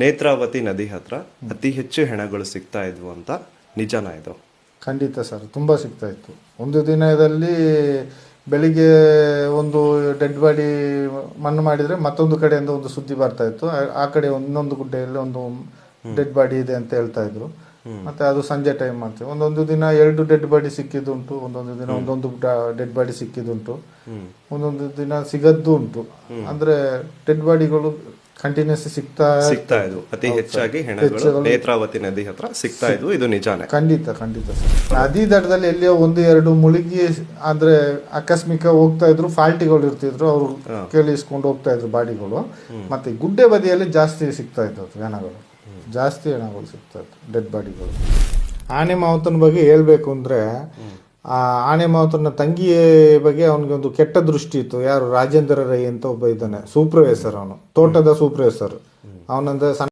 ನೇತ್ರಾವತಿ ನದಿ ಹತ್ರ ಅತಿ ಹೆಚ್ಚು ಹೆಣಗಳು ಸಿಗ್ತಾ ಇದ್ವು ಅಂತ ನಿಜನಾ ಇದು? ಖಂಡಿತ ಸರ್, ತುಂಬ ಸಿಗ್ತಾ ಇತ್ತು. ಒಂದು ದಿನದಲ್ಲಿ ಬೆಳಿಗ್ಗೆ ಒಂದು ಡೆಡ್ ಬಾಡಿ ಮಣ್ಣು ಮಾಡಿದರೆ ಮತ್ತೊಂದು ಕಡೆಯಿಂದ ಒಂದು ಸುದ್ದಿ ಬರ್ತಾ ಇತ್ತು, ಆ ಕಡೆ ಇನ್ನೊಂದು ಗುಡ್ಡೆಯಲ್ಲಿ ಒಂದು ಡೆಡ್ ಬಾಡಿ ಇದೆ ಅಂತ ಹೇಳ್ತಾ ಇದ್ರು. ಮತ್ತೆ ಅದು ಸಂಜೆ ಟೈಮ್ ಮಾಡ್ತೀವಿ. ಒಂದೊಂದು ದಿನ 2 ಡೆಡ್ ಬಾಡಿ ಸಿಕ್ಕಿದ್ದುಂಟು, ಒಂದೊಂದು ದಿನ ಒಂದೊಂದು ಡೆಡ್ ಬಾಡಿ ಸಿಕ್ಕಿದ್ದುಂಟು, ಒಂದೊಂದು ದಿನ ಸಿಗದ್ದು ಉಂಟು. ಅಂದ್ರೆ ಡೆಡ್ ಬಾಡಿಗಳು ಕಂಟಿನ್ಯೂಸ್ ಸಿಗ್ತಾ ಇದ್ವು. ಅತಿ ಹೆಚ್ಚಾಗಿ ಹೆಣಗಳು ನೇತ್ರಾವತಿ ನದಿ ಹತ್ರ ಸಿಗ್ತಾ ಇದ್ವು, ಇದು ನಿಜಾನೇ? ಖಂಡಿತ ಖಂಡಿತ ಸರ್. ನದಿ ದಡದಲ್ಲಿ ಎಲ್ಲಿಯೋ 1-2 ಮುಳುಗಿ ಅಂದ್ರೆ ಆಕಸ್ಮಿಕ ಹೋಗ್ತಾ ಇದ್ರು, ಫಾಲ್ಟಿಗಳು ಇರ್ತಿದ್ರು, ಅವರು ಕೇಳಿಸ್ಕೊಂಡು ಹೋಗ್ತಾ ಇದ್ರು ಬಾಡಿಗಳು. ಮತ್ತೆ ಗುಡ್ಡೆ ಬದಿಯಲ್ಲಿ ಜಾಸ್ತಿ ಸಿಗ್ತಾ ಇದ್ದವು ಹೆಣಗಳು, ಜಾಸ್ತಿ ಹೆಣಗಳು ಸಿಗ್ತಾ ಇತ್ತು, ಡೆಡ್ ಬಾಡಿಗಳು. ಆನೆ ಮಾವುತನ ಬಗ್ಗೆ ಹೇಳ್ಬೇಕು ಅಂದ್ರೆ, ಆ ಆನೆ ಮಾವುತನ ತಂಗಿಯ ಬಗ್ಗೆ ಅವನಿಗೆ ಒಂದು ಕೆಟ್ಟ ದೃಷ್ಟಿ ಇತ್ತು. ಯಾರು? ರಾಜೇಂದ್ರ ರೈ ಅಂತ ಒಬ್ಬ ಇದ್ದಾನೆ, ಸೂಪರ್ವೈಸರ್, ಅವನು ತೋಟದ ಸೂಪರ್ವೈಸರ್. ಅವನಂದ್ರೆ